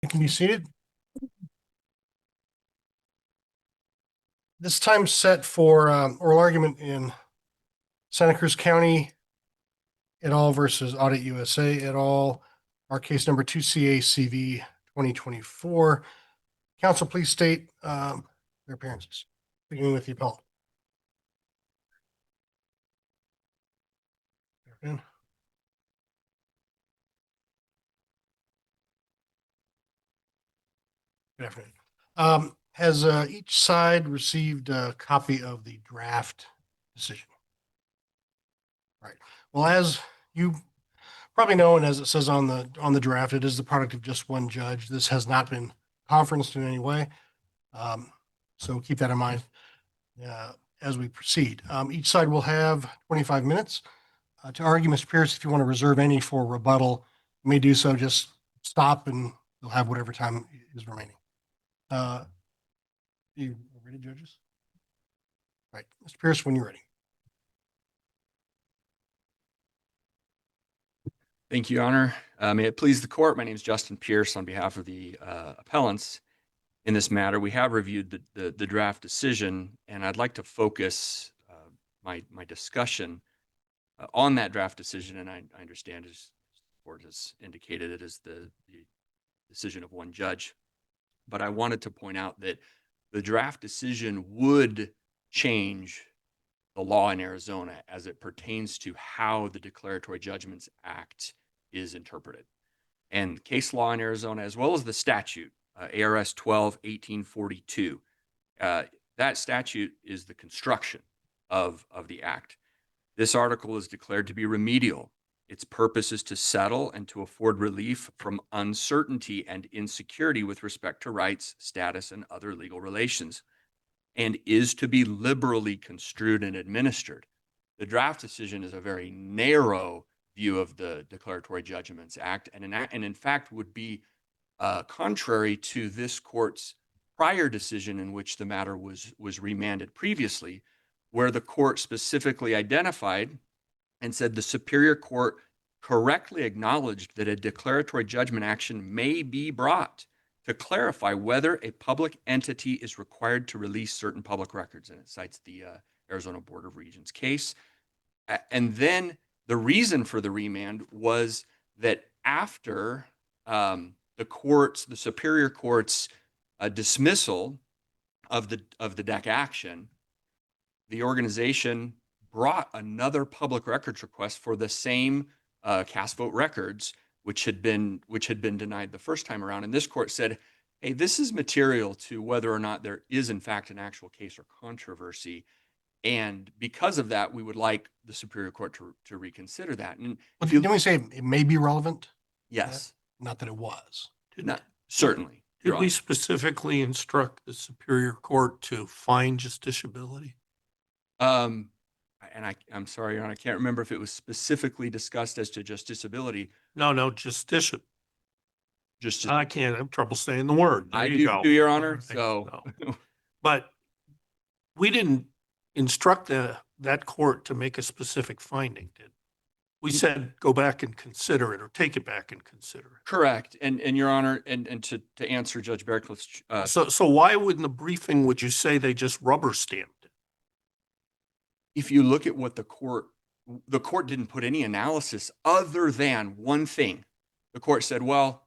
You can be seated. This time set for oral argument in Santa Cruz County et al. Versus Audit USA et al. Our case number 2CACV 2024. Counsel, please state their appearances, beginning with the appellant. Good afternoon. Has each side received a copy of the draft decision? Right. Well, as you probably know, and as it says on the draft, it is the product of just one judge. This has not been conferenced in any way. So keep that in mind as we proceed. Each side will have 25 minutes to argue. Mr. Pierce, if you want to reserve any for rebuttal, you may do so. Just stop and you'll have whatever time is remaining. You ready, judges? Right. Mr. Pierce, when you're ready. Thank you, Your Honor. May it please the court, my name is Justin Pierce on behalf of the appellants in this matter. We have reviewed the draft decision, and I'd like to focus my discussion on that draft decision. And I understand, as the court has indicated, it is the decision of one judge. But I wanted to point out that the draft decision would change the law in Arizona as it pertains to how the Declaratory Judgments Act is interpreted. And case law in Arizona, as well as the statute, ARS 12-1842, that statute is the construction of the act. This article is declared to be remedial. Its purpose is to settle and to afford relief from uncertainty and insecurity with respect to rights, status, and other legal relations, and is to be liberally construed and administered. The draft decision is a very narrow view of the Declaratory Judgments Act, and in fact would be contrary to this court's prior decision in which the matter was remanded previously, where the court specifically identified and said the Superior Court correctly acknowledged that a declaratory judgment action may be brought to clarify whether a public entity is required to release certain public records. And it cites the Arizona Board of Regents case. And then the reason for the remand was that after the Superior Court's dismissal of the DEC action, the organization brought another public records request for the same cast vote records, which had been denied the first time around. And this court said, hey, this is material to whether or not there is in fact an actual case or controversy. And because of that, we would like the Superior Court to reconsider that. And didn't we say it may be relevant? Yes. Not that it was. Certainly. Did we specifically instruct the Superior Court to find justiciability? And I'm sorry, Your Honor, I can't remember if it was specifically discussed as to justiciability. No, justiciability. I can't have trouble saying the word. I do, Your Honor. So, but we didn't instruct that court to make a specific finding, did we? Said go back and consider it, or take it back and consider it. Correct. And Your Honor, and to answer Judge Bearcliff's so why wouldn't the briefing, would you say they just rubber stamped it? If you look at what the court didn't put any analysis other than one thing. The court said, well,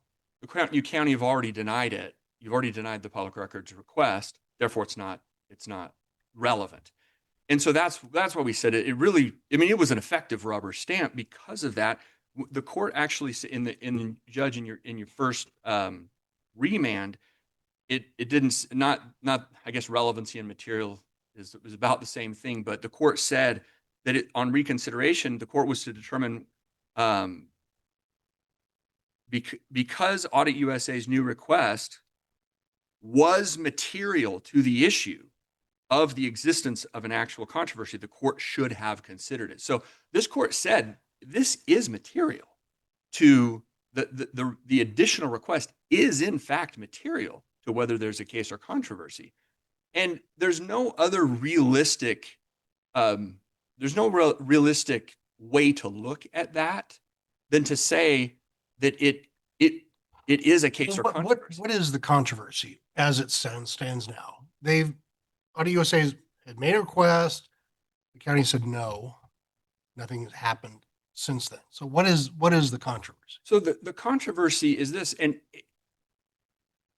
you county have already denied it. You've already denied the public records request. Therefore, it's not relevant. And so that's why we said it really, I mean, it was an effective rubber stamp because of that. The court actually, Judge, in your first remand, it didn't, not I guess relevancy and material was about the same thing, but the court said that on reconsideration, the court was to determine because Audit USA's new request was material to the issue of the existence of an actual controversy, the court should have considered it. So this court said this is material to the additional request is in fact material to whether there's a case or controversy. And there's no other realistic, realistic way to look at that than to say that It is a case or What, controversy. what is the controversy as it stands now? Audit USA had made a request. The county said no. Nothing has happened since then. So what is the controversy? So the controversy is this, and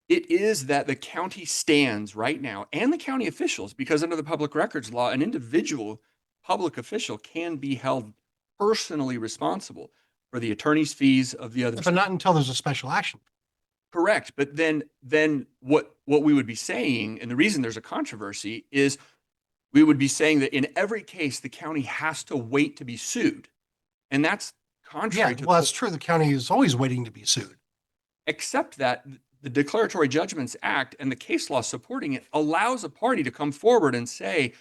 it is that the county stands right now, and the county officials, because under the public records law, an individual public official can be held personally responsible for the attorney's fees of the other. But not until there's a special action. Correct. But then what we would be saying, and the reason there's a controversy is we would be saying that in every case, the county has to wait to be sued. And that's contrary Yeah, to well, that's true. The county is always waiting to be sued. except that the Declaratory Judgments Act and the case law supporting it allows a party to come forward and say,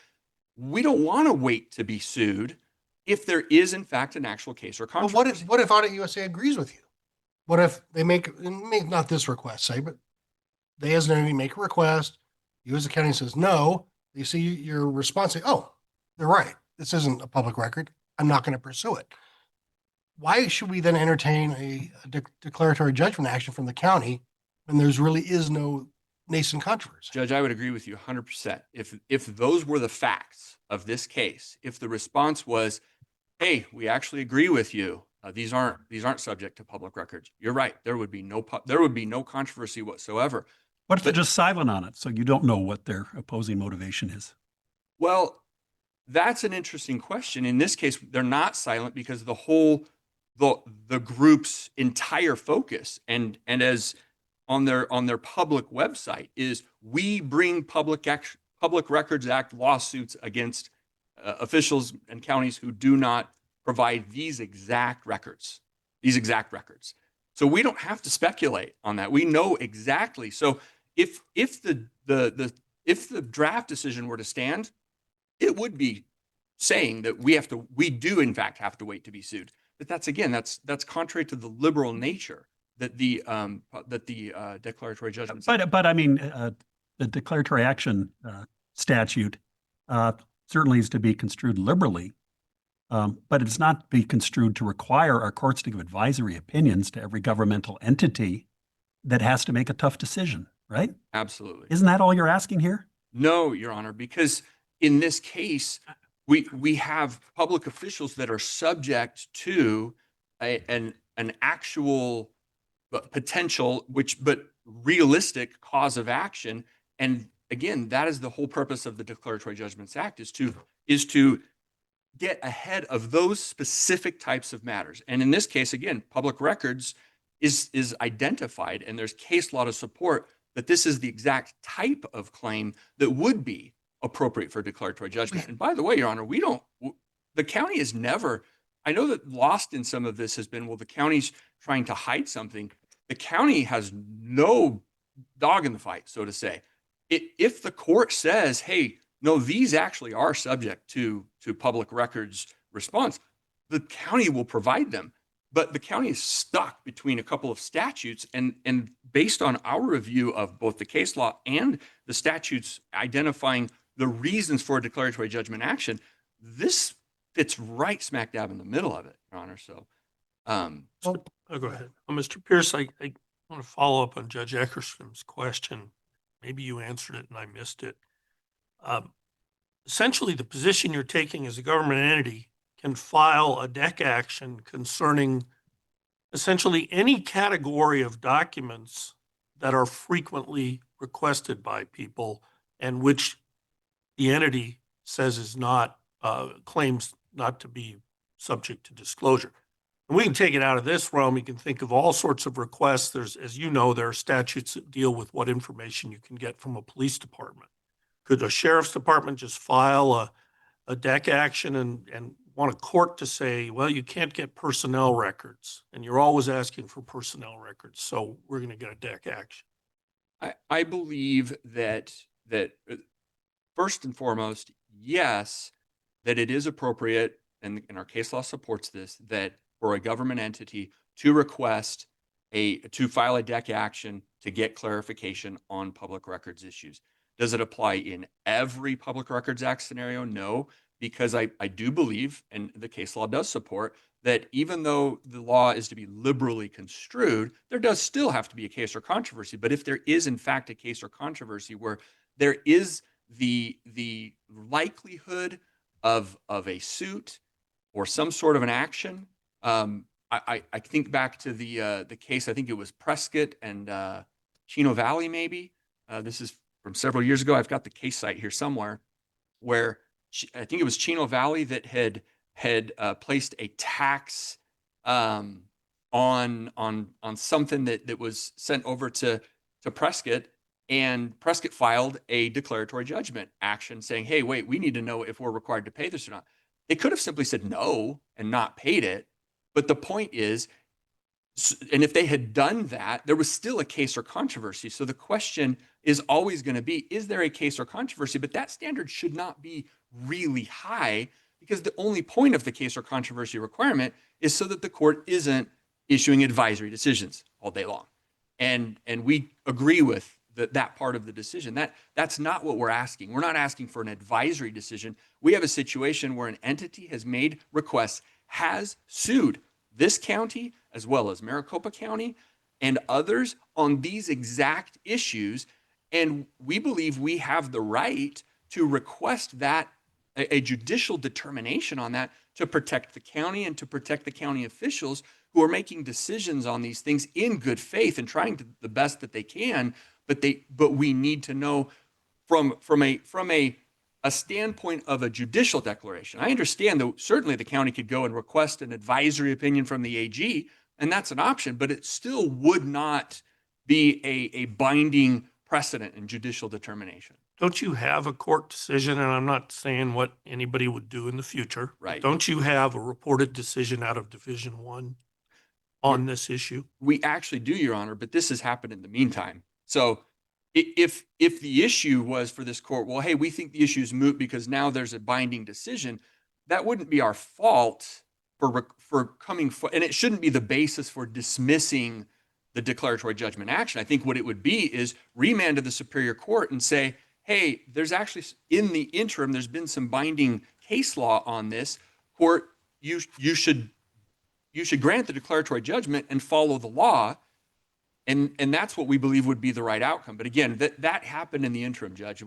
we don't want to wait to be sued if there is in fact an actual case or But controversy. what if Audit USA agrees with you? What if they make not this request, say, but they as an entity make a request, you as a county says no, you see your response, say, oh, they're right. This isn't a public record. I'm not going to pursue it. Why should we then entertain a declaratory judgment action from the county when there's really is no nascent controversy? Judge, I would agree with you 100%. If those were the facts of this case, if the response was, hey, we actually agree with you, these aren't subject to public records, you're right. There would be no controversy whatsoever. What if they're just silent on it, so you don't know what their opposing motivation is? Well, that's an interesting question. In this case, they're not silent because the group's entire focus and as on their public website is we bring Public Records Act lawsuits against officials and counties who do not provide these exact records. So we don't have to speculate on that. We know exactly. So if the draft decision were to stand, it would be saying that we do in fact have to wait to be sued. But that's contrary to the liberal nature that the declaratory judgment. But I mean, the declaratory action statute certainly is to be construed liberally, but it's not to be construed to require our courts to give advisory opinions to every governmental entity that has to make a tough decision, right? Absolutely. Isn't that all you're asking here? No, Your Honor, because in this case, we have public officials that are subject to an actual potential, but realistic cause of action. And again, that is the whole purpose of the Declaratory Judgments Act is to get ahead of those specific types of matters. And in this case, again, public records is identified, and there's case law to support that this is the exact type of claim that would be appropriate for declaratory judgment. And by the way, Your Honor, the county is never, I know that lost in some of this has been, well, the county's trying to hide something. The county has no dog in the fight, so to say. If the court says, hey, no, these actually are subject to public records response, the county will provide them. But the county is stuck between a couple of statutes, and based on our review of both the case law and the statutes identifying the reasons for a declaratory judgment action, this fits right smack dab in the middle of it, Your Honor. So, Oh, go ahead. Mr. Pierce, I want to follow up on Judge Eckerstrom's question. Maybe you answered it and I missed it. Essentially, the position you're taking as a government entity can file a DEC action concerning essentially any category of documents that are frequently requested by people and which the entity says is not, claims not to be subject to disclosure. And we can take it out of this realm. You can think of all sorts of requests. As you know, there are statutes that deal with what information you can get from a police department. Could a sheriff's department just file a DEC action and want a court to say, well, you can't get personnel records and you're always asking for personnel records, so we're going to get a DEC action? I believe that first and foremost, yes, that it is appropriate, and our case law supports this, that for a government entity to request to file a DEC action to get clarification on public records issues. Does it apply in every Public Records Act scenario? No, because I do believe, and the case law does support, that even though the law is to be liberally construed, there does still have to be a case or controversy. But if there is in fact a case or controversy where there is the likelihood of a suit or some sort of an action, I think back to the case. I think it was Prescott and Chino Valley, maybe. This is from several years ago. I've got the case site here somewhere, where I think it was Chino Valley that had placed a tax on something that was sent over to Prescott, and Prescott filed a declaratory judgment action saying, "Hey, wait, we need to know if we're required to pay this or not." They could have simply said no and not paid it, but the point is, and if they had done that, there was still a case or controversy. So the question is always going to be, is there a case or controversy? But that standard should not be really high, because the only point of the case or controversy requirement is so that the court isn't issuing advisory decisions all day long. And we agree with that part of the decision. That's not what we're asking. We're not asking for an advisory decision. We have a situation where an entity has made requests, has sued this county as well as Maricopa County and others on these exact issues. And we believe we have the right to request that a judicial determination on that, to protect the county and to protect the county officials who are making decisions on these things in good faith and trying to the best that they can. But we need to know from a standpoint of a judicial declaration. I understand that certainly the county could go and request an advisory opinion from the AG, and that's an option, but it still would not be a binding precedent in judicial determination. Don't you have a court decision? And I'm not saying what anybody would do in the future. But Right. don't you have a reported decision out of Division I on this issue? We actually do, Your Honor, but this has happened in the meantime. So if the issue was for this court, well, hey, we think the issue is moot because now there's a binding decision, that wouldn't be our fault for coming for, and it shouldn't be the basis for dismissing the declaratory judgment action. I think what it would be is remand to the Superior Court and say, hey, there's actually, in the interim, there's been some binding case law on this. Court, you should grant the declaratory judgment and follow the law. And that's what we believe would be the right outcome. But again, that happened in the interim, Judge.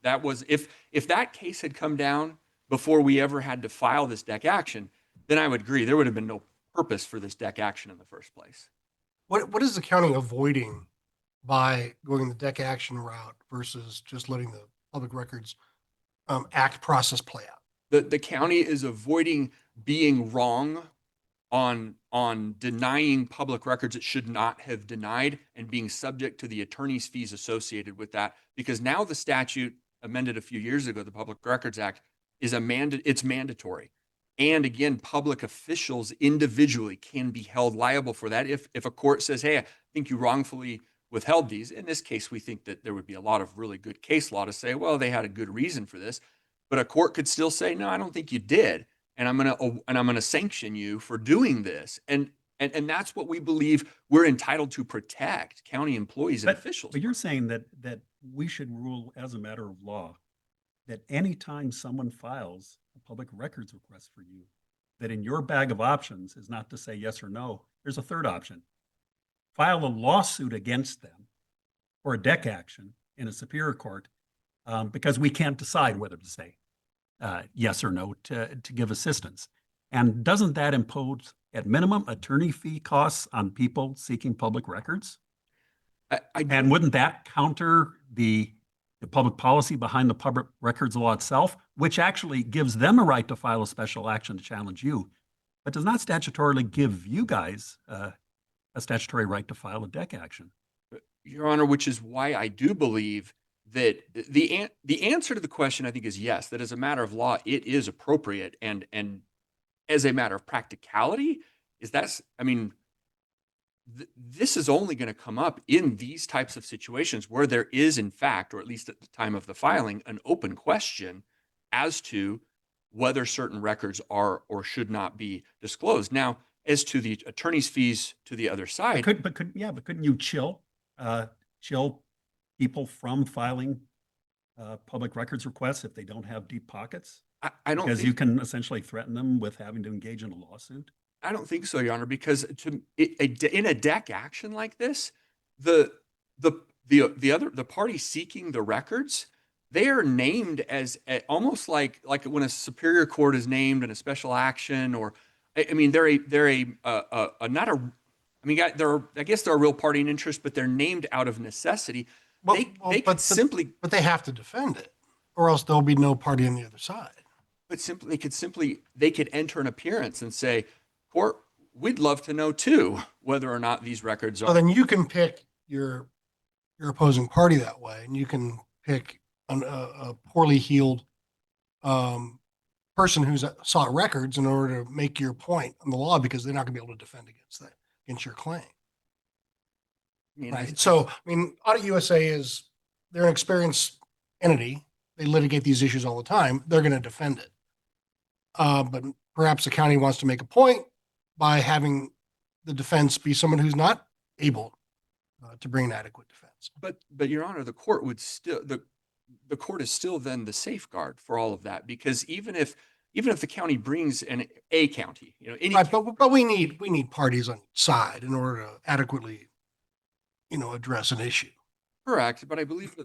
That was, if that case had come down before we ever had to file this deck action, then I would agree there would have been no purpose for this deck action in the first place. What is the county avoiding by going the deck action route versus just letting the Public Records Act process play out? The county is avoiding being wrong on denying public records it should not have denied, and being subject to the attorney's fees associated with that, because now the statute amended a few years ago, the Public Records Act, is it's mandatory. And again, public officials individually can be held liable for that if a court says, hey, I think you wrongfully withheld these. In this case, we think that there would be a lot of really good case law to say, well, they had a good reason for this, but a court could still say, no, I don't think you did. And I'm gonna sanction you for doing this. And that's what we believe we're entitled to protect, county employees and officials. But you're saying that we should rule as a matter of law that anytime someone files a public records request for you, that in your bag of options is not to say yes or no. There's a third option. File a lawsuit against them or a deck action in a superior court, because we can't decide whether to say yes or no to give assistance. And doesn't that impose, at minimum, attorney fee costs on people seeking public records? And wouldn't that counter the public policy behind the public records law itself, which actually gives them a right to file a special action to challenge you, but does not statutorily give you guys a statutory right to file a deck action? Your Honor, which is why I do believe that the answer to the question, I think, is yes, that as a matter of law, it is appropriate. And as a matter of practicality, this is only going to come up in these types of situations where there is, in fact, or at least at the time of the filing, an open question as to whether certain records are or should not be disclosed. Now, as to the attorney's fees to the other side, But couldn't you chill people from filing public records requests if they don't have deep pockets? I don't Because think, you can essentially threaten them with having to engage in a lawsuit. I don't think so, Your Honor, because in a deck action like this, the the party seeking the records, they are named as almost like when a superior court is named in a special action, or I mean they're a not a I mean they're I guess they're a real party in interest, but they're named out of necessity. Well, They could simply but they have to defend it, or else there'll be no party on the other side. but simply they could enter an appearance and say, court, we'd love to know too whether or not these records So are. then you can pick your opposing party that way, and you can pick a poorly healed person who's sought records in order to make your point on the law, because they're not going to be able to defend against your claim. I mean, Right. So, I mean, Audit USA they're an experienced entity. They litigate these issues all the time. They're going to defend it. But perhaps the county wants to make a point by having the defense be someone who's not able to bring an adequate defense. but Your Honor, the court would still the court is still then the safeguard for all of that, because even if the county brings a county, you know, any Right, but we need parties on each side in order to adequately, address an issue. correct, but I believe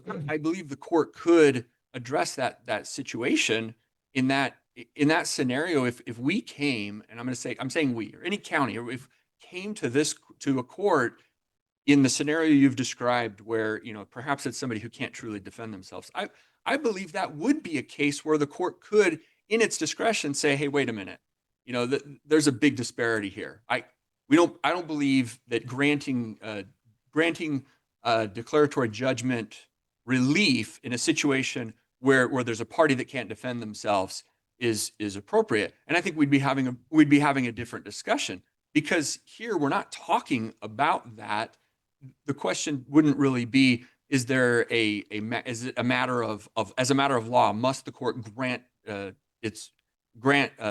the court could address that situation in that scenario if we came, and I'm saying we, or any county, or if came to a court in the scenario you've described, where, you know, perhaps it's somebody who can't truly defend themselves. I believe that would be a case where the court could, in its discretion, say, hey, wait a minute, you know, there's a big disparity here. I don't believe that granting declaratory judgment relief in a situation where there's a party that can't defend themselves is appropriate. And I think we'd be having a different discussion, because here we're not talking about that. The question wouldn't really be, is it a matter of as a matter of law, must the court grant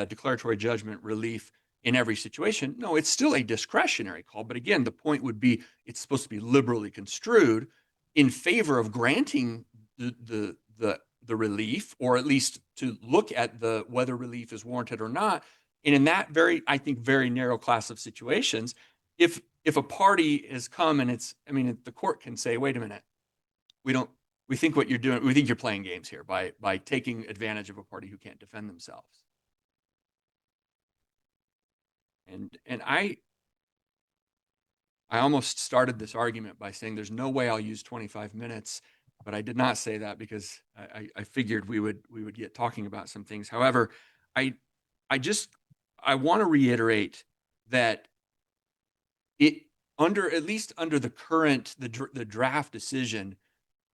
declaratory judgment relief in every situation? No, it's still a discretionary call. But again, the point would be, it's supposed to be liberally construed in favor of granting the relief, or at least to look at whether relief is warranted or not. And in that I think very narrow class of situations, if a party has come and the court can say, wait a minute, we think what you're doing, we think you're playing games here by taking advantage of a party who can't defend themselves. And I almost started this argument by saying there's no way I'll use 25 minutes, but I did not say that because I figured we would get talking about some things. However, I want to reiterate that at least under the current the draft decision,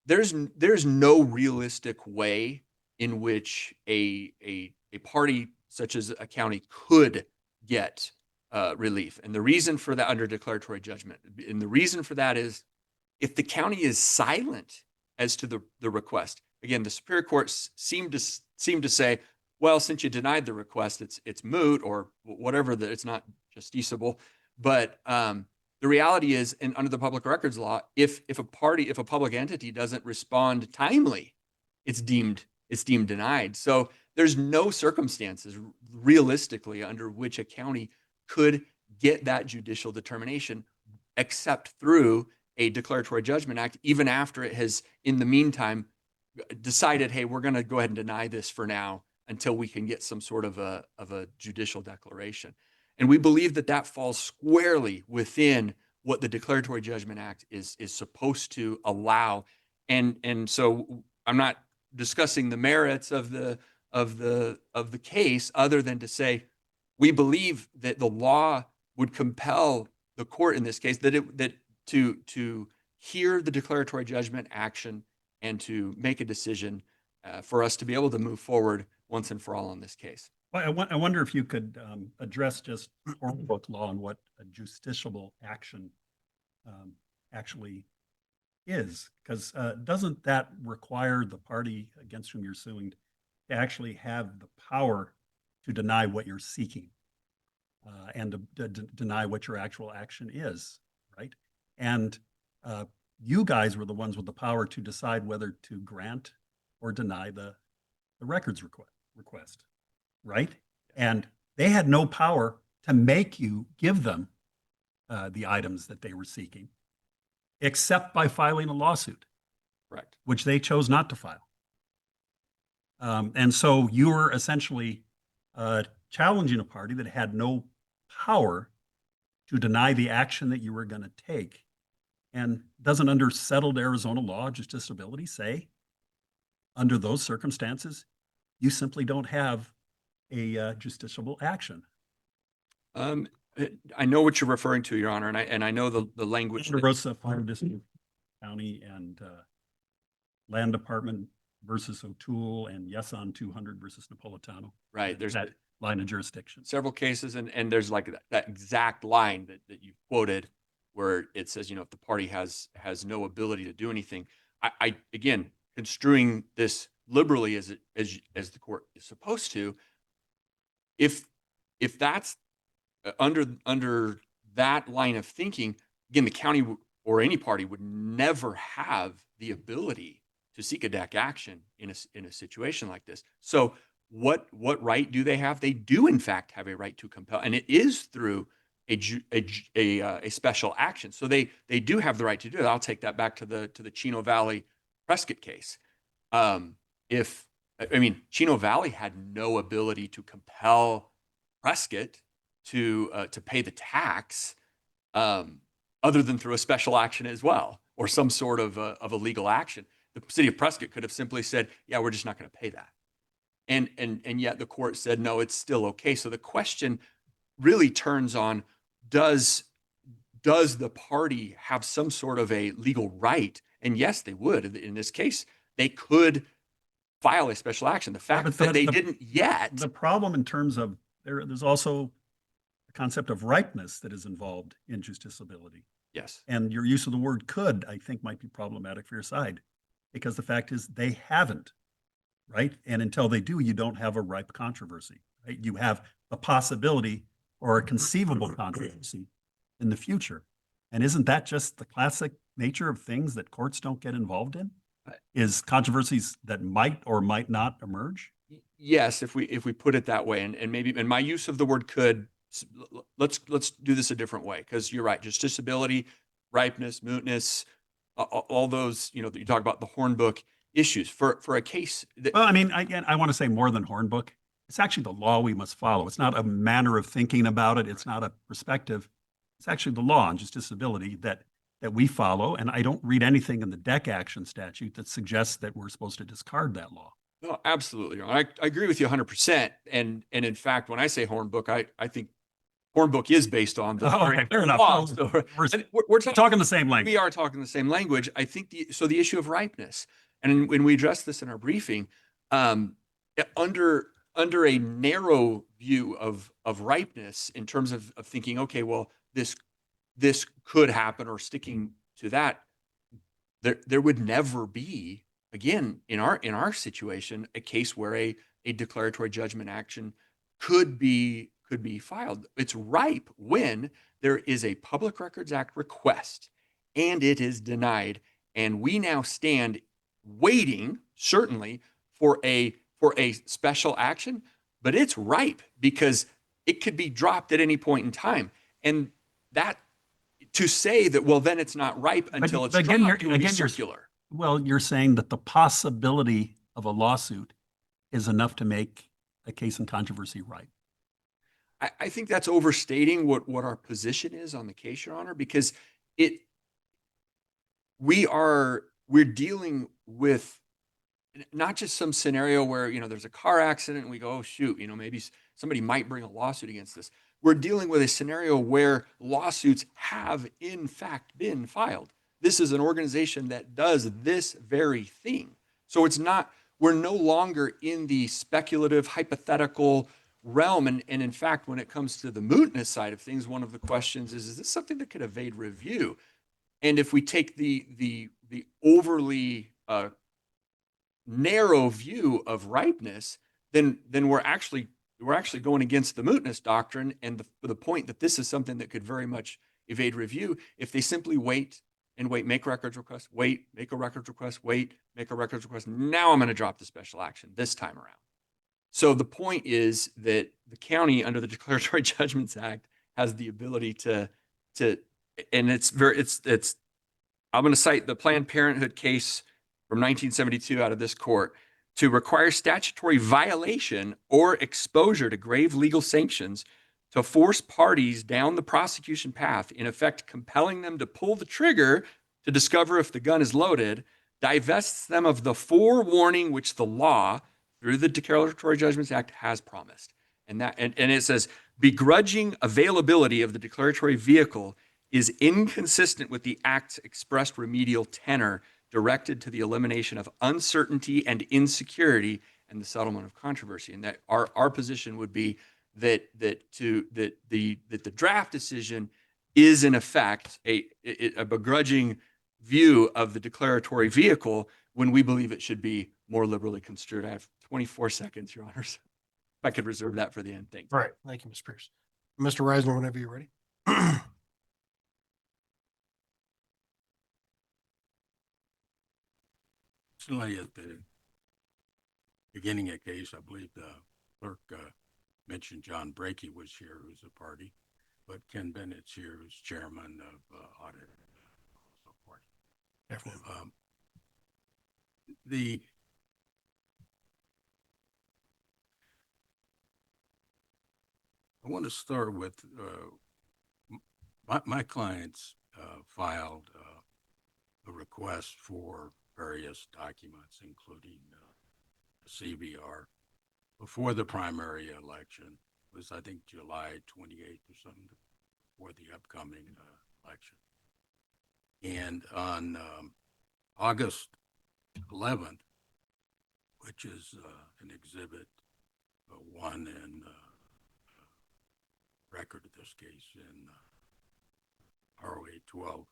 there's no realistic way in which a party such as a county could get relief. And the reason for that, under declaratory judgment, and the reason for that is, if the county is silent as to the request. Again, the Superior Court seemed to say, well, since you denied the request, it's moot, or whatever, that it's not justiciable. But the reality is, and under the public records law, if a public entity doesn't respond timely, it's deemed denied. So there's no circumstances realistically under which a county could get that judicial determination except through a declaratory judgment act, even after it has, in the meantime, decided, hey, we're going to go ahead and deny this for now until we can get some sort of a judicial declaration. And we believe that falls squarely within what the Declaratory Judgment Act is supposed to allow. And so I'm not discussing the merits of the case, other than to say we believe that the law would compel the court in this case to hear the declaratory judgment action and to make a decision for us to be able to move forward once and for all on this case. Well, I wonder if you could address just book law and what a justiciable action actually is, because doesn't that require the party against whom you're suing to actually have the power to deny what you're seeking and to deny what your actual action is, right? And you guys were the ones with the power to decide whether to grant or deny the records request, right? And they had no power to make you give them the items that they were seeking, except by filing a lawsuit, Correct. which they chose not to file. And so you were essentially challenging a party that had no power to deny the action that you were going to take. And doesn't under settled Arizona law, justiciability say, under those circumstances, you simply don't have a justiciable action? I know what you're referring to, Your Honor, and I know the language. Santa Rosa Fire District County and Land Department versus O'Toole and Yes on 200 versus Napolitano. Right. There's that line of jurisdiction. several cases, and there's like that exact line that you quoted where it says, if the party has no ability to do anything. I again, construing this liberally as the court is supposed to, if that's under that line of thinking, again, the county or any party would never have the ability to seek a DEC action in a situation like this. So what right do they have? They do in fact have a right to compel, and it is through a special action. So they do have the right to do it. I'll take that back to the Chino Valley Prescott case. Chino Valley had no ability to compel Prescott to pay the tax, other than through a special action as well, or some sort of a legal action. The city of Prescott could have simply said, "Yeah, we're just not going to pay that," and yet the court said, "No, it's still okay." So the question really turns on: does the party have some sort of a legal right? And yes, they would. In this case, they could file a special action. The fact that they didn't yet. The problem in terms of there's also the concept of ripeness that is involved in justiciability. Yes. And your use of the word could, I think, might be problematic for your side, because the fact is they haven't, right? And until they do, you don't have a ripe controversy, right? You have the possibility or a conceivable controversy in the future. And isn't that just the classic nature of things that courts don't get involved in? Is controversies that might or might not emerge? Yes, if we put it that way, and maybe, and my use of the word could, let's do this a different way, because you're right, justiciability, ripeness, mootness, all those, you talk about the Hornbook issues for a case that. Well, again, I want to say more than Hornbook. It's actually the law we must follow. It's not a manner of thinking about it. It's not a perspective. It's actually the law on justiciability that we follow. And I don't read anything in the DEC action statute that suggests that we're supposed to discard that law. No, absolutely. I agree with you 100%. And in fact, when I say Hornbook, I think Hornbook is based on the fair enough. law. So So we're talking the same language. We are talking the same language. I think the issue of ripeness, and when we addressed this in our briefing, under a narrow view of ripeness in terms of thinking, okay, well, this could happen, or sticking to that, there would never be, again, in our situation, a case where a declaratory judgment action could be filed. It's ripe when there is a Public Records Act request and it is denied, and we now stand waiting, certainly, for a special action, but it's ripe because it could be dropped at any point in time. And that, to say that, well, then it's not ripe until it's again, dropped, it would be circular. Well, you're saying that the possibility of a lawsuit is enough to make a case in controversy ripe. I think that's overstating what our position is on the case, Your Honor, because we're dealing with not just some scenario where, there's a car accident and we go, oh, shoot, maybe somebody might bring a lawsuit against this. We're dealing with a scenario where lawsuits have in fact been filed. This is an organization that does this very thing. So we're no longer in the speculative, hypothetical realm. And in fact, when it comes to the mootness side of things, one of the questions is this something that could evade review? And if we take the overly narrow view of ripeness, then we're actually going against the mootness doctrine and the point that this is something that could very much evade review if they simply wait, make records requests, make a records request, make a records request. Now I'm going to drop the special action this time around. So the point is that the county under the Declaratory Judgments Act has the ability to, and it's, I'm going to cite the Planned Parenthood case from 1972 out of this court to require statutory violation or exposure to grave legal sanctions to force parties down the prosecution path, in effect, compelling them to pull the trigger to discover if the gun is loaded, divests them of the forewarning which the law, through the Declaratory Judgments Act, has promised. And it says, begrudging availability of the declaratory vehicle is inconsistent with the Act's expressed remedial tenor directed to the elimination of uncertainty and insecurity and the settlement of controversy. And that our position would be that the draft decision is in effect a begrudging view of the declaratory vehicle when we believe it should be more liberally construed. I have 24 seconds, Your Honors. If I could reserve that for the end. Thanks. All right. Thank you, Ms. Pierce. Mr. Risner, whenever you're ready. Certainly at the beginning of the case, I believe the clerk mentioned John Brakey was here, who's a party, but Ken Bennett's here, who's chairman of audit. So forth. Definitely. I want to start with my clients filed a request for various documents, including CVR, before the primary election. It was, I think, July 28th or something, before the upcoming election. And on August 11th, which is an exhibit one in record of this case in ROA 12,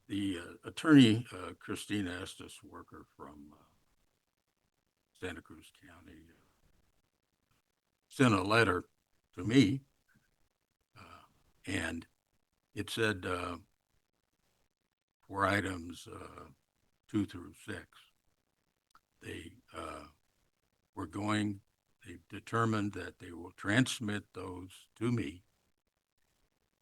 the attorney, Christina Estes, worker from Santa Cruz County, sent a letter to me, and it said for items 2 through 6, they determined that they will transmit those to me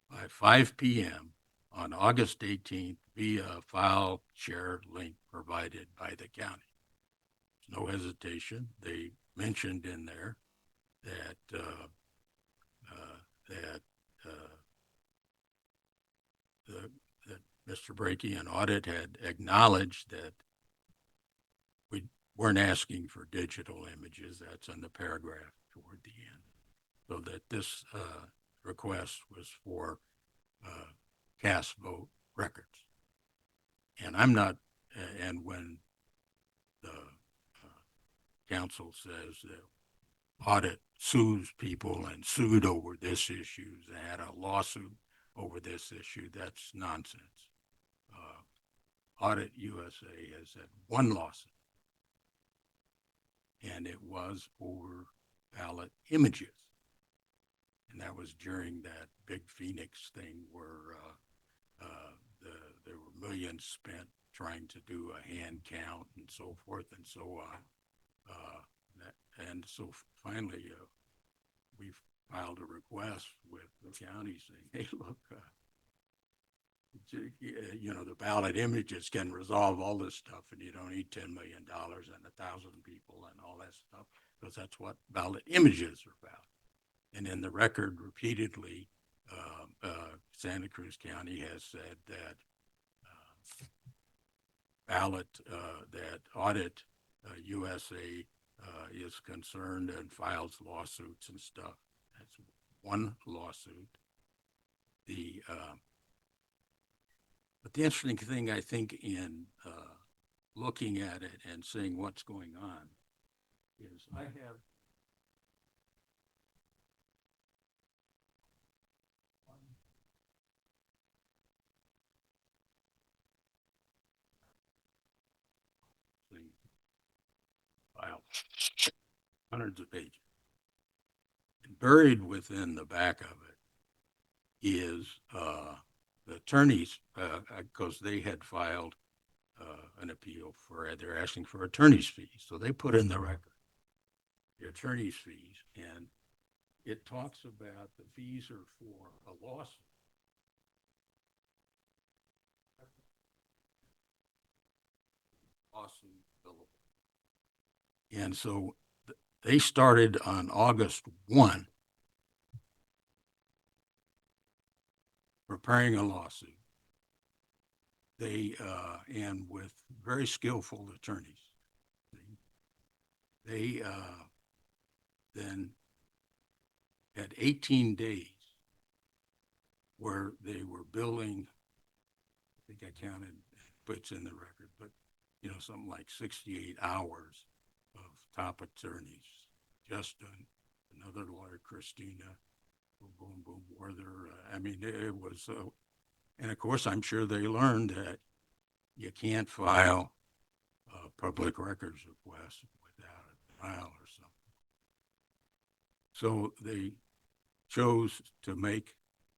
by 5 p.m. on August 18th via a file share link provided by the county. No hesitation. They mentioned in there that that Mr. Brakey and audit had acknowledged that we weren't asking for digital images. That's in the paragraph toward the end. So that this request was for cast vote records. And I'm not, and when the council says that audit sues people and sued over this issue, they had a lawsuit over this issue, that's nonsense. Audit USA has had one lawsuit, and it was over ballot images. And that was during that big Phoenix thing where there were millions spent trying to do a hand count and so forth and so on. And so finally, we filed a request with the county saying, hey, look, the ballot images can resolve all this stuff, and you don't need $10 million and 1,000 people and all that stuff, because that's what ballot images are about. And in the record, repeatedly, Santa Cruz County has said that that Audit USA is concerned and files lawsuits and stuff. That's one lawsuit. But the interesting thing, I think, in looking at it and seeing what's going on is I have file, hundreds of pages. And buried within the back of it is the attorneys, because they had filed an appeal for, they're asking for attorney's fees. So they put in the record the attorney's fees, and it talks about the fees are for a lawsuit. Lawsuit billable. And so they started on August 1 preparing a lawsuit. They, and with very skillful attorneys, they then had 18 days where they were billing, I think I counted, puts in the record, but something like 68 hours of top attorneys. Justin, another lawyer, Christina, boom, boom, boom, Werther. I mean, it was, and of course, I'm sure they learned that you can't file a public records request without a denial or something. So they chose to make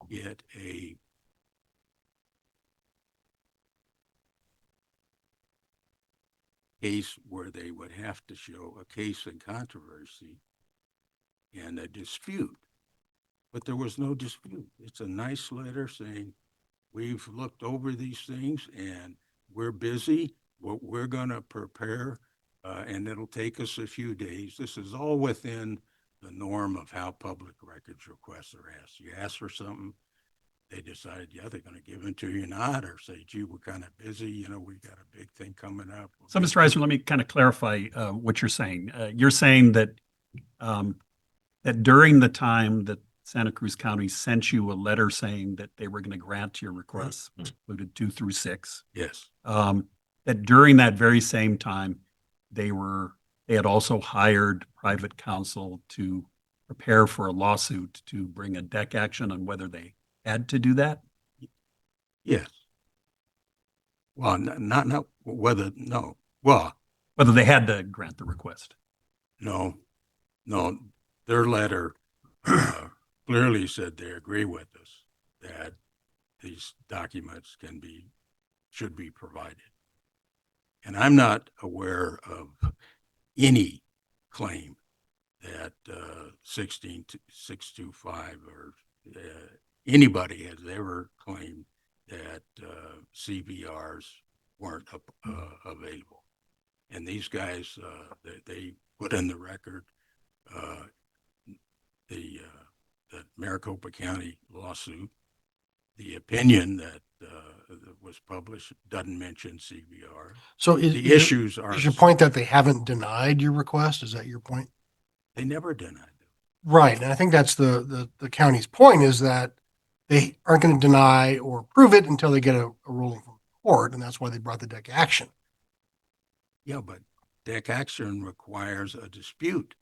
it a case where they would have to show a case in controversy and a dispute. But there was no dispute. It's a nice letter saying, we've looked over these things and we're busy. What we're going to prepare, and it'll take us a few days. This is all within the norm of how public records requests are asked. You ask for something, they decide, yeah, they're going to give it to you, not, or say, gee, we're kind of busy. We got a big thing coming up. So, Mr. Risner, let me kind of clarify what you're saying. You're saying that that during the time that Santa Cruz County sent you a letter saying that they were going to grant your requests, which included 2 through 6. Yes. That during that very same time, they had also hired private counsel to prepare for a lawsuit to bring a deck action on whether they had to do that? Yes. Well, not whether, no. Well, Whether they had to grant the request. no. Their letter clearly said they agree with us that these documents should be provided. And I'm not aware of any claim that 16625 or anybody has ever claimed that CVRs weren't available. And these guys, they put in the record the Maricopa County lawsuit. The opinion that was published doesn't mention CVR. So The issues are. is your point that they haven't denied your request? Is that your point? They never denied them. Right. And I think that's the county's point, is that they aren't going to deny or prove it until they get a ruling from the court. And that's why they brought the deck action. Yeah, but deck action requires a dispute.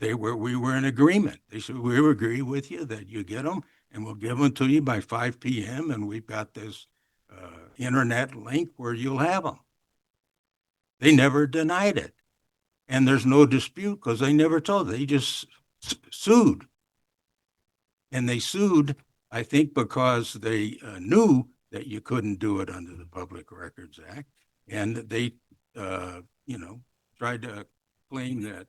We were in agreement. They said, we agree with you that you get them and we'll give them to you by 5 p.m. And we've got this internet link where you'll have them. They never denied it. And there's no dispute because they never told. They just sued. And they sued, I think, because they knew that you couldn't do it under the Public Records Act. And they, tried to claim that,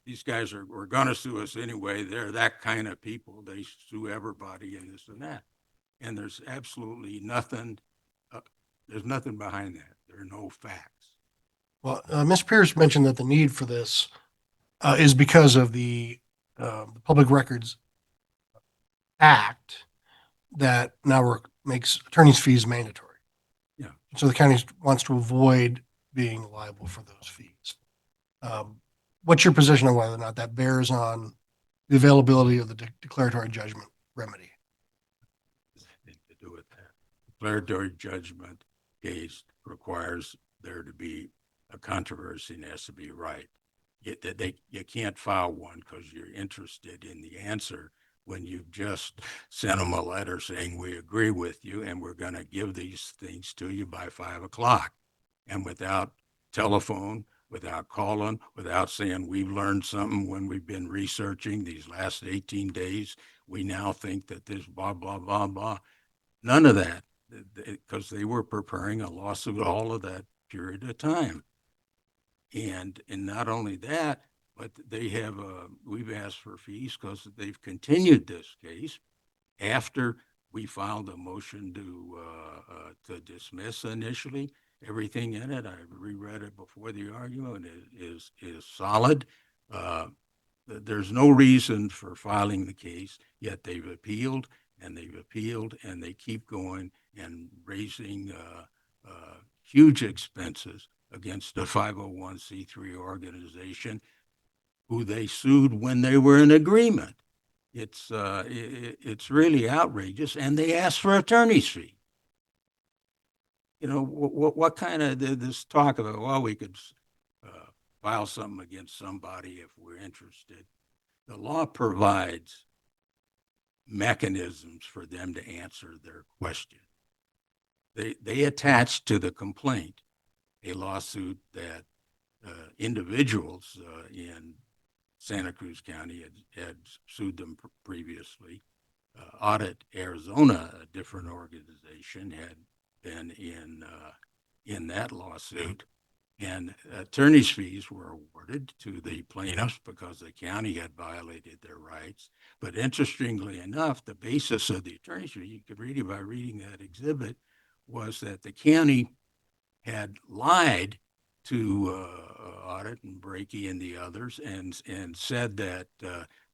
these guys were going to sue us anyway. They're that kind of people. They sue everybody and this and that. And there's absolutely nothing, there's nothing behind that. There are no facts. Well, Ms. Pierce mentioned that the need for this is because of the Public Records Act that now makes attorney's fees mandatory. Yeah. So the county wants to avoid being liable for those fees. What's your position on whether or not that bears on the availability of the declaratory judgment remedy? Nothing to do with that. Declaratory judgment case requires there to be a controversy and has to be right. You can't file one because you're interested in the answer when you've just sent them a letter saying we agree with you and we're going to give these things to you by 5 o'clock. And without telephone, without calling, without saying we've learned something when we've been researching these last 18 days, we now think that this blah, blah, blah, blah. None of that. because they were preparing a lawsuit all of that period of time. And not only that, but they have, we've asked for fees because they've continued this case after we filed a motion to dismiss initially. Everything in it, I reread it before the argument, is solid. There's no reason for filing the case, yet they've appealed and they've appealed and they keep going and raising huge expenses against a 501c3 organization who they sued when they were in agreement. It's really outrageous, and they asked for attorney's fee. You know, what kind of this talk about, well, we could file something against somebody if we're interested. The law provides mechanisms for them to answer their question. They attach to the complaint a lawsuit that individuals in Santa Cruz County had sued them previously. AUDIT Arizona, a different organization, had been in that lawsuit, and attorney's fees were awarded to the plaintiffs because the county had violated their rights. But interestingly enough, the basis of the attorney's fee, you could read it by reading that exhibit, was that the county had lied to AUDIT and Breakey and the others, and said that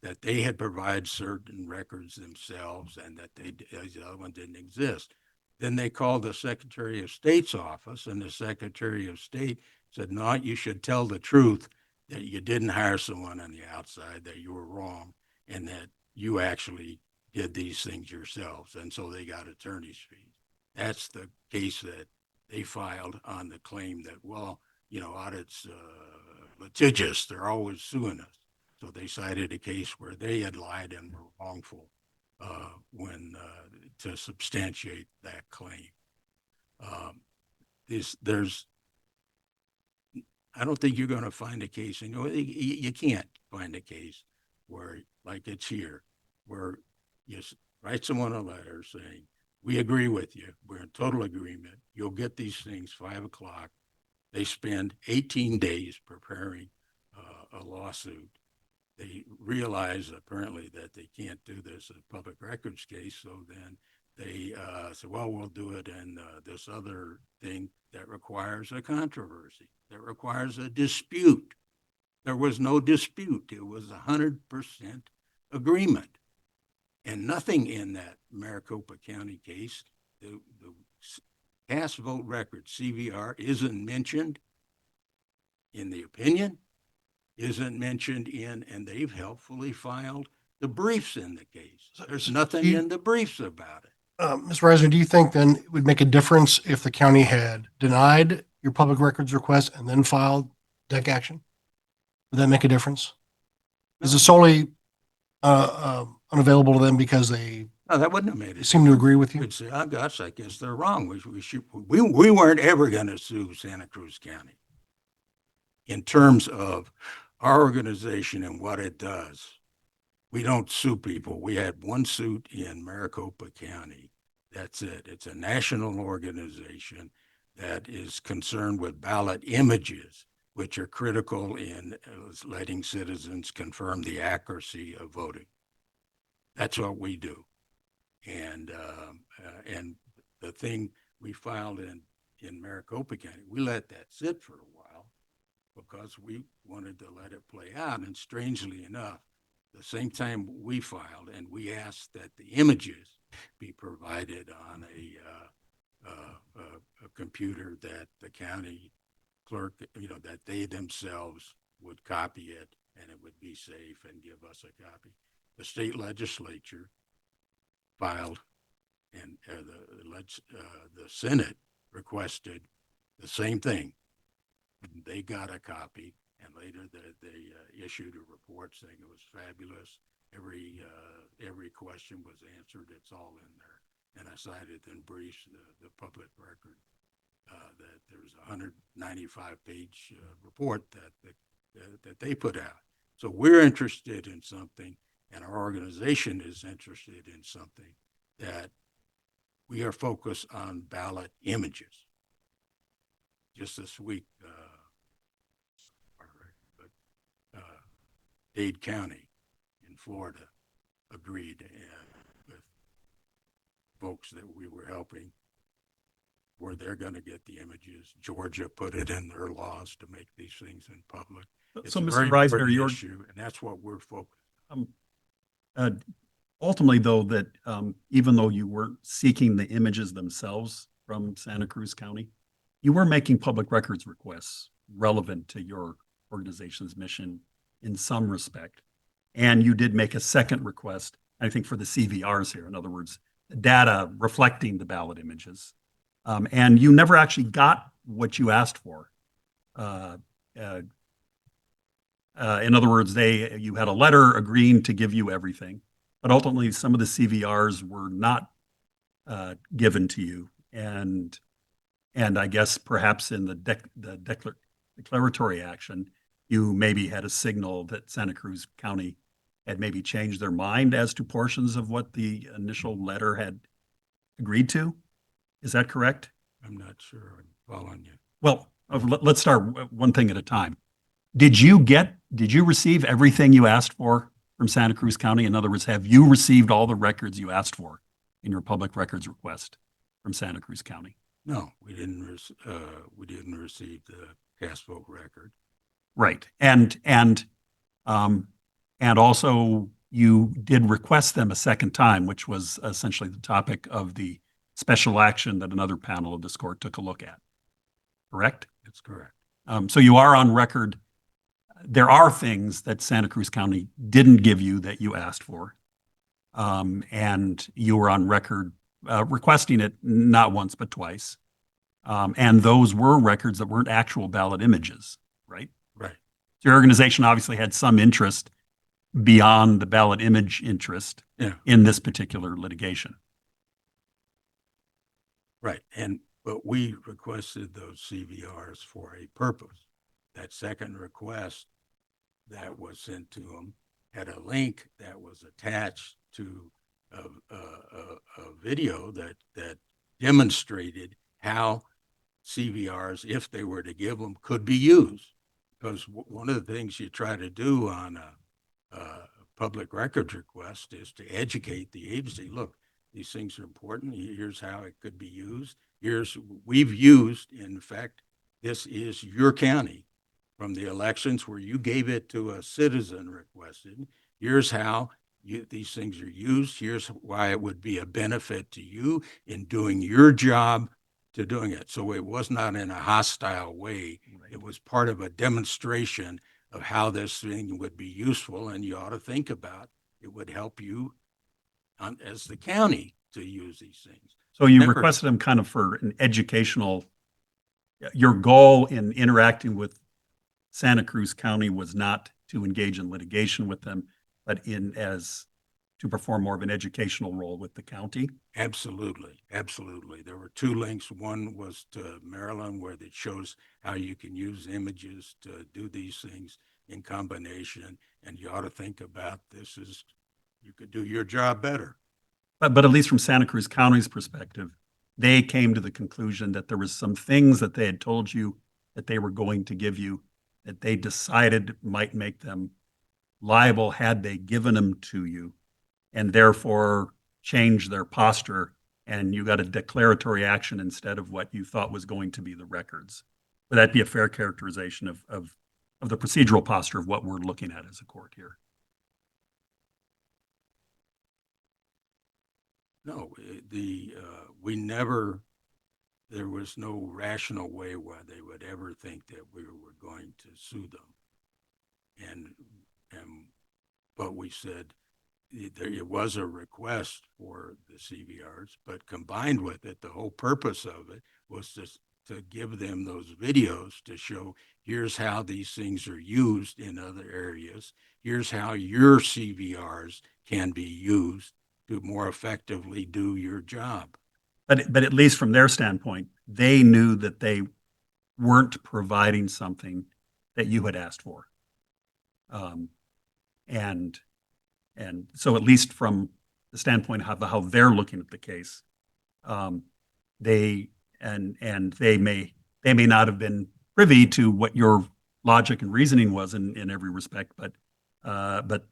that they had provided certain records themselves and that the other one didn't exist. Then they called the Secretary of State's office, and the Secretary of State said, "No, you should tell the truth that you didn't hire someone on the outside, that you were wrong, and that you actually did these things yourselves." And so they got attorney's fees. That's the case that they filed on the claim that, well, you know, AUDIT's litigious. They're always suing us. So they cited a case where they had lied and were wrongful when to substantiate that claim. I don't think you're going to find a case, and you can't find a case where, like it's here, where you write someone a letter saying, "We agree with you. We're in total agreement. You'll get these things 5 o'clock." They spend 18 days preparing a lawsuit. They realize apparently that they can't do this in a public records case. So then they say, well, we'll do it in this other thing that requires a controversy, that requires a dispute. There was no dispute. It was 100% agreement. And nothing in that Maricopa County case, the cast vote record, CVR, isn't mentioned in the opinion, isn't mentioned in, and they've helpfully filed the briefs in the case. There's nothing in the briefs about it. Mr. Risner, do you think then it would make a difference if the county had denied your public records request and then filed deck action? Would that make a difference? Is it solely unavailable to them because they No, that wouldn't have made it. seem to agree with you? You'd say, oh gosh, I guess they're wrong. We weren't ever going to sue Santa Cruz County in terms of our organization and what it does. We don't sue people. We had one suit in Maricopa County. That's it. It's a national organization that is concerned with ballot images, which are critical in letting citizens confirm the accuracy of voting. That's what we do. And the thing we filed in Maricopa County, we let that sit for a while because we wanted to let it play out. And strangely enough, the same time we filed and we asked that the images be provided on a computer that the county clerk, that they themselves would copy it and it would be safe and give us a copy. The state legislature filed, and the Senate requested the same thing. They got a copy, and later they issued a report saying it was fabulous. Every question was answered. It's all in there. And I cited in briefs the public record that there's a 195-page report that they put out. So we're interested in something, and our organization is interested in something that we are focused on ballot images. Just this week, Dade County in Florida agreed with folks that we were helping where they're going to get the images. Georgia put it in their laws to make these things in public. It's So, a Mr. very Risner, important you're issue, and that's what we're focused. uh, ultimately, though, that even though you weren't seeking the images themselves from Santa Cruz County, you were making public records requests relevant to your organization's mission in some respect. And you did make a second request, I think, for the CVRs here. In other words, data reflecting the ballot images. And you never actually got what you asked for. In other words, you had a letter agreeing to give you everything, but ultimately some of the CVRs were not given to you, and I guess perhaps in the declaratory action, you maybe had a signal that Santa Cruz County had maybe changed their mind as to portions of what the initial letter had agreed to. Is that correct? I'm not sure I'm following you. Well, let's start one thing at a time. Did you receive everything you asked for from Santa Cruz County? In other words, have you received all the records you asked for in your public records request from Santa Cruz County? No, we didn't receive the cast vote record. Right. And also you did request them a second time, which was essentially the topic of the special action that another panel of this court took a look at. Correct? That's correct. So you are on record. There are things that Santa Cruz County didn't give you that you asked for. And you were on record requesting it not once, but twice. And those were records that weren't actual ballot images, right? Right. Your organization obviously had some interest beyond the ballot image interest in this particular litigation. Right. But we requested those CVRs for a purpose. That second request that was sent to them had a link that was attached to a video that demonstrated how CVRs, if they were to give them, could be used. Because one of the things you try to do on a public records request is to educate the agency. Look, these things are important. Here's how it could be used. We've used, in fact, this is your county from the elections where you gave it to a citizen requested. Here's how these things are used. Here's why it would be a benefit to you in doing your job to doing it. So it was not in a hostile way. Right. It was part of a demonstration of how this thing would be useful, and you ought to think about it would help you as the county to use these things. So you requested them kind of for an educational, your goal in interacting with Santa Cruz County was not to engage in litigation with them, but to perform more of an educational role with the county? Absolutely. Absolutely. There were two links. One was to Maryland, where it shows how you can use images to do these things in combination. And you ought to think about you could do your job better. But at least from Santa Cruz County's perspective, they came to the conclusion that there was some things that they had told you that they were going to give you that they decided might make them liable had they given them to you, and therefore change their posture, and you got a declaratory action instead of what you thought was going to be the records. Would that be a fair characterization of the procedural posture of what we're looking at as a court here? No, there was no rational way why they would ever think that we were going to sue them. But we said it was a request for the CVRs, but combined with it, the whole purpose of it was to give them those videos to show, here's how these things are used in other areas. Here's how your CVRs can be used to more effectively do your job. But at least from their standpoint, they knew that they weren't providing something that you had asked for. And so at least from the standpoint of how they're looking at the case, They and they may not have been privy to what your logic and reasoning was in every respect, but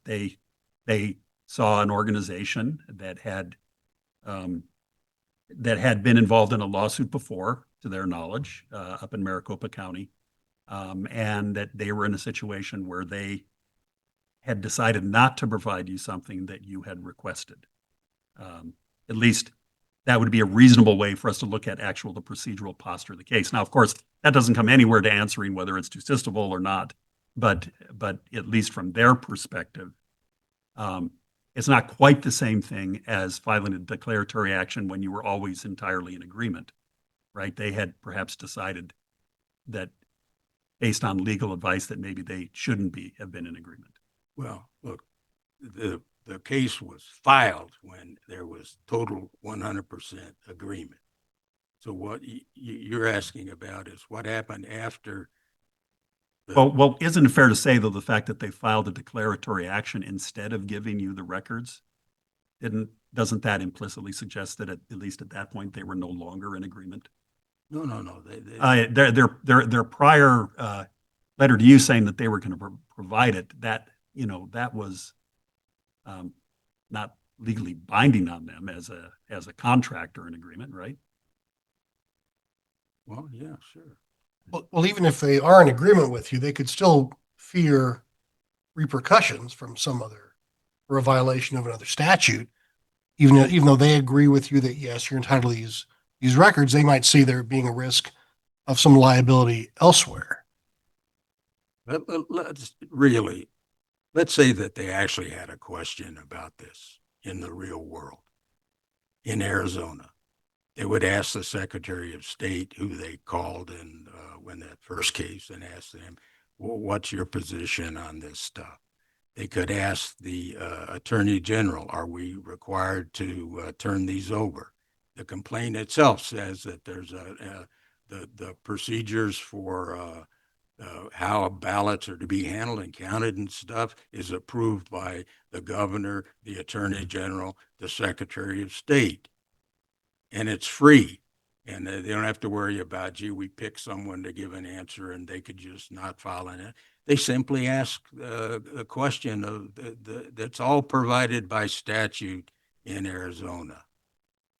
they saw an organization that had been involved in a lawsuit before, to their knowledge, up in Maricopa County, and that they were in a situation where they had decided not to provide you something that you had requested. At least that would be a reasonable way for us to look at the procedural posture of the case. Now, of course, that doesn't come anywhere to answering whether it's justiciable or not, but at least from their perspective, it's not quite the same thing as filing a declaratory action when you were always entirely in agreement, right? They had perhaps decided that based on legal advice that maybe they shouldn't have been in agreement. Well, look, the case was filed when there was total 100% agreement. So what you're asking about is what happened after. Well, isn't it fair to say, though, the fact that they filed a declaratory action instead of giving you the records, doesn't that implicitly suggest that at least at that point they were no longer in agreement? No. Their prior letter to you saying that they were going to provide it, that was not legally binding on them as a contract or an agreement, right? Well, yeah, sure. Well, even if they are in agreement with you, they could still fear repercussions from or a violation of another statute. Even though they agree with you that, yes, you're entitled to these records, they might see there being a risk of some liability elsewhere. Let's say that they actually had a question about this in the real world in Arizona. They would ask the Secretary of State, who they called in when that first case, and ask them, well, what's your position on this stuff? They could ask the Attorney General, are we required to turn these over? The complaint itself says that there's the procedures for how ballots are to be handled and counted and stuff is approved by the governor, the Attorney General, the Secretary of State. And it's free. And they don't have to worry about, gee, we pick someone to give an answer and they could just not file it. They simply ask a question that's all provided by statute in Arizona.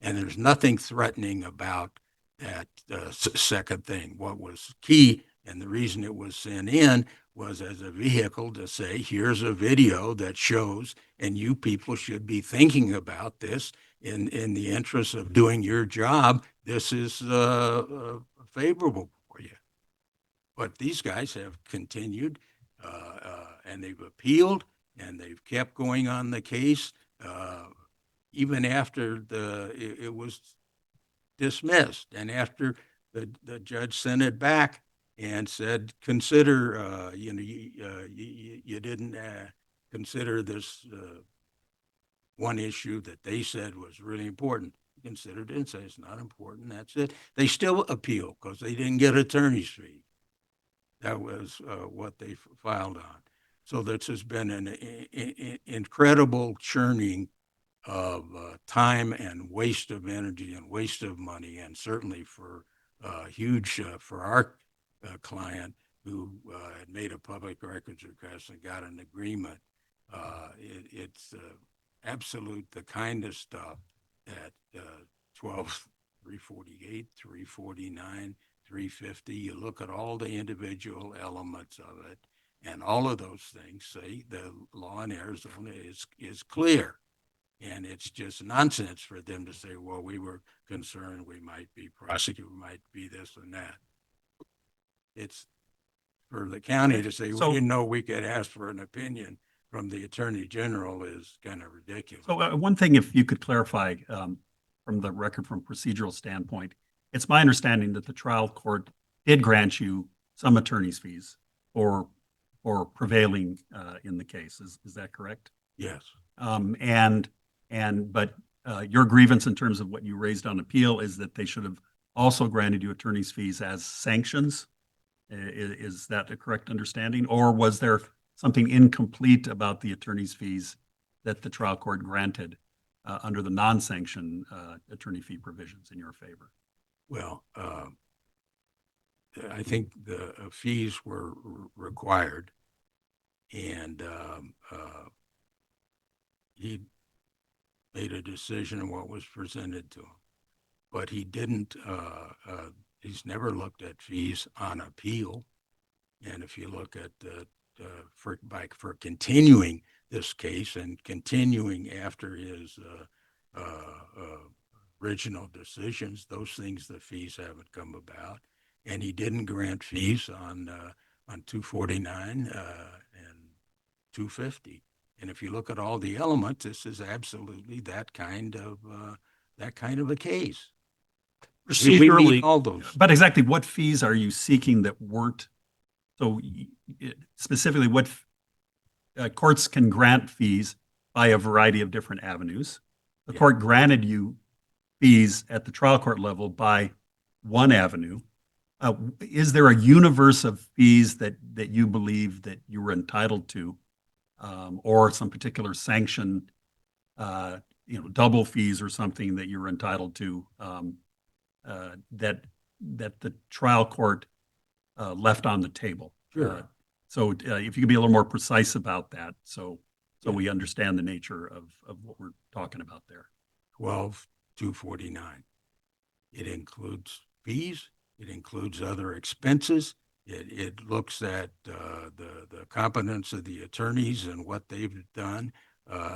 And there's nothing threatening about that second thing. What was key, and the reason it was sent in, was as a vehicle to say, here's a video that shows, and you people should be thinking about this in the interest of doing your job. This is favorable for you. But these guys have continued, and they've appealed, and they've kept going on the case, even after it was dismissed, and after the judge sent it back and said, consider, you didn't consider this one issue that they said was really important. Considered it and say it's not important. That's it. They still appeal because they didn't get attorney's fee. That was what they filed on. So this has been an incredible churning of time and waste of energy and waste of money, and certainly for huge for our client who had made a public records request and got an agreement. It's absolute the kind of stuff that 12, 348, 349, 350, you look at all the individual elements of it, and all of those things say the law in Arizona is clear. And it's just nonsense for them to say, well, we were concerned we might be prosecuted, we might be this and that. It's for the county to say, we didn't know we could ask for an opinion from the Attorney General is kind of ridiculous. So one thing, if you could clarify from the record from procedural standpoint, it's my understanding that the trial court did grant you some attorney's fees for prevailing in the case. Is that correct? Yes. But your grievance in terms of what you raised on appeal is that they should have also granted you attorney's fees as sanctions. Is that a correct understanding? Or was there something incomplete about the attorney's fees that the trial court granted under the non-sanction attorney fee provisions in your favor? Well, I think the fees were required, and he made a decision on what was presented to him. But he didn't, he's never looked at fees on appeal. And if you look at for continuing this case and continuing after his original decisions, those things, the fees haven't come about. And he didn't grant fees on 249 and 250. And if you look at all the elements, this is absolutely that kind of a case. We meet Procedurally, all those. But exactly what fees are you seeking that weren't? So specifically, what courts can grant fees by a variety of different avenues. The Yeah. court granted you fees at the trial court level by one avenue. Is there a universe of fees that you believe that you were entitled to, or some particular sanction, double fees or something that you're entitled to, that the trial court left on the table? Sure. So if you could be a little more precise about that, so Yeah. we understand the nature of what we're talking about there. 12,249. It includes fees. It includes other expenses. It looks at the competence of the attorneys and what they've done.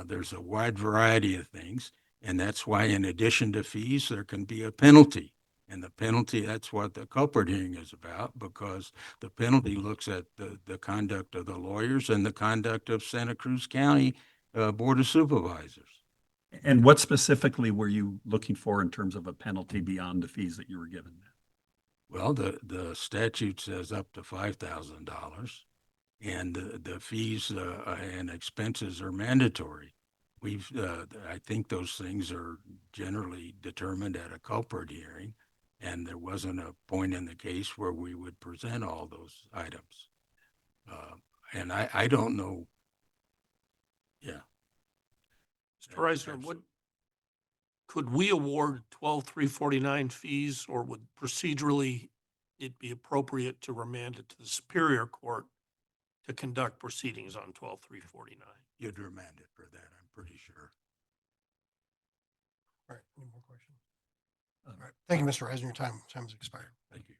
There's a wide variety of things, and that's why, in addition to fees, there can be a penalty. And the penalty, that's what the culprit hearing is about, because the penalty looks at the conduct of the lawyers and the conduct of Santa Cruz County Board of Supervisors. And what specifically were you looking for in terms of a penalty beyond the fees that you were given? Well, the statute says up to $5,000, and the fees and expenses are mandatory. I think those things are generally determined at a culprit hearing, and there wasn't a point in the case where we would present all those items. And I don't know. Yeah. Mr. Risner, could we award 12,349 fees, or would procedurally it be appropriate to remand it to the Superior Court to conduct proceedings on 12,349? You'd remand it for that, I'm pretty sure. All right, any more questions? All right, thank you, Mr. Eisner. Your time has expired. Thank you.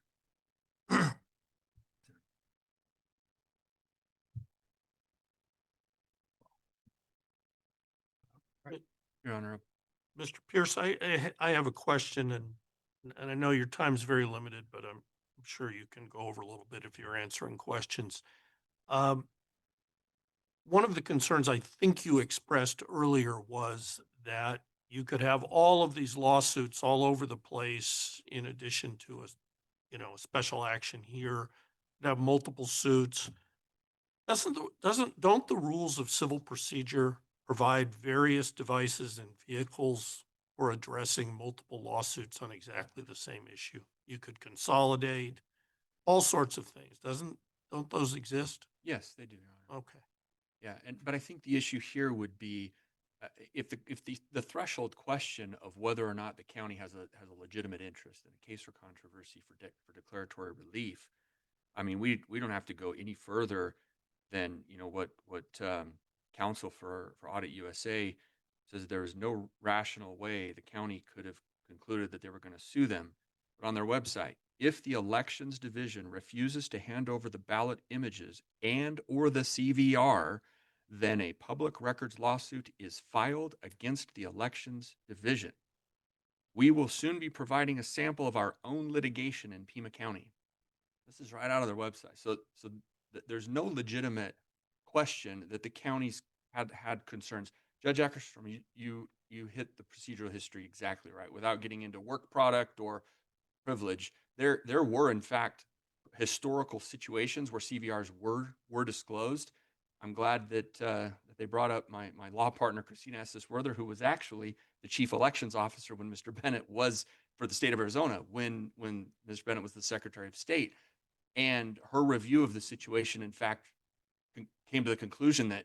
Your Honor. Mr. Pierce, I have a question, and I know your time's very limited, but I'm sure you can go over a little bit if you're answering questions. One of the concerns I think you expressed earlier was that you could have all of these lawsuits all over the place in addition to a special action here, have multiple suits. Don't the rules of civil procedure provide various devices and vehicles for addressing multiple lawsuits on exactly the same issue? You could consolidate all sorts of things. Don't those exist? Yes, they do, Your Honor. Okay. Yeah, but I think the issue here would be if the threshold question of whether or not the county has a legitimate interest in a case or controversy for declaratory relief. I mean, we don't have to go any further than what counsel for Audit USA says. There is no rational way the county could have concluded that they were going to sue them. But on their website, if the Elections Division refuses to hand over the ballot images and or the CVR, then a public records lawsuit is filed against the Elections Division. We will soon be providing a sample of our own litigation in Pima County. This is right out of their website. So there's no legitimate question that the counties had concerns. Judge Eckerstrom, you hit the procedural history exactly right. Without getting into work product or privilege, there were in fact historical situations where CVRs were disclosed. I'm glad that they brought up my law partner, Christina Estes-Werther, who was actually the chief elections officer when Mr. Bennett was for the state of Arizona, when Mr. Bennett was the Secretary of State. And her review of the situation, in fact, came to the conclusion that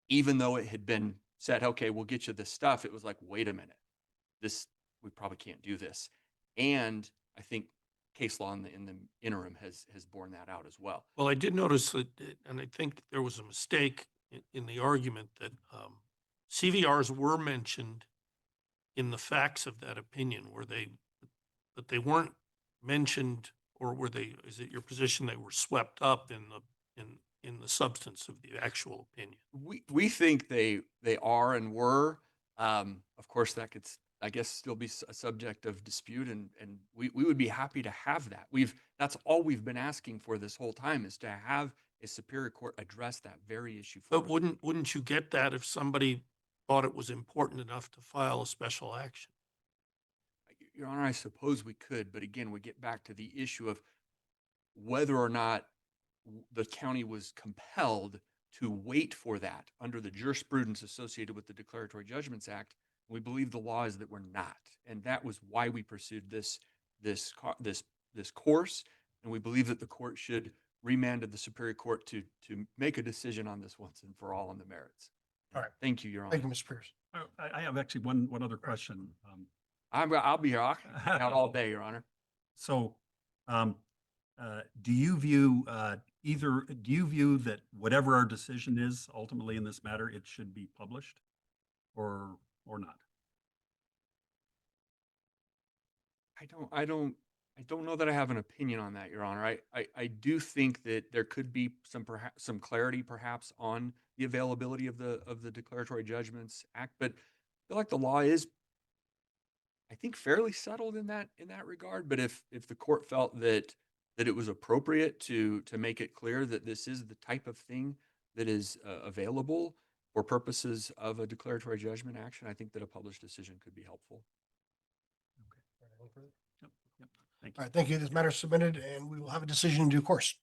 even though it had been said, okay, we'll get you this stuff, it was like, wait a minute, we probably can't do this. And I think case law in the interim has borne that out as well. Well, I did notice that, and I think there was a mistake in the argument that CVRs were mentioned in the facts of that opinion, but they weren't mentioned, or is it your position they were swept up in the substance of the actual opinion? We think they are and were. Of course, that could, I guess, still be a subject of dispute, and we would be happy to have that. That's all we've been asking for this whole time, is to have a Superior Court address that very issue for But us. wouldn't you get that if somebody thought it was important enough to file a special action? Your Honor, I suppose we could, but again, we get back to the issue of whether or not the county was compelled to wait for that under the jurisprudence associated with the Declaratory Judgments Act. We believe the law is that we're not, and that was why we pursued this course. And we believe that the court should remand to the Superior Court to make a decision on this once and for all on the merits. All right. Thank you, Your Honor. Thank you, Mr. Pierce. I have actually one other question. I'll be here out all day, Your Honor. So, do you view that whatever our decision is ultimately in this matter, it should be published or not? I don't know that I have an opinion on that, Your Honor. I do think that there could be some clarity perhaps on the availability of the Declaratory Judgments Act, but I feel like the law is, I think, fairly settled in that regard. But if the court felt that it was appropriate to make it clear that this is the type of thing that is available for purposes of a declaratory judgment action, I think that a published decision could be helpful. Anything further? Yep. Thank All you. right, thank you. This matter is submitted and we will have a decision in due course.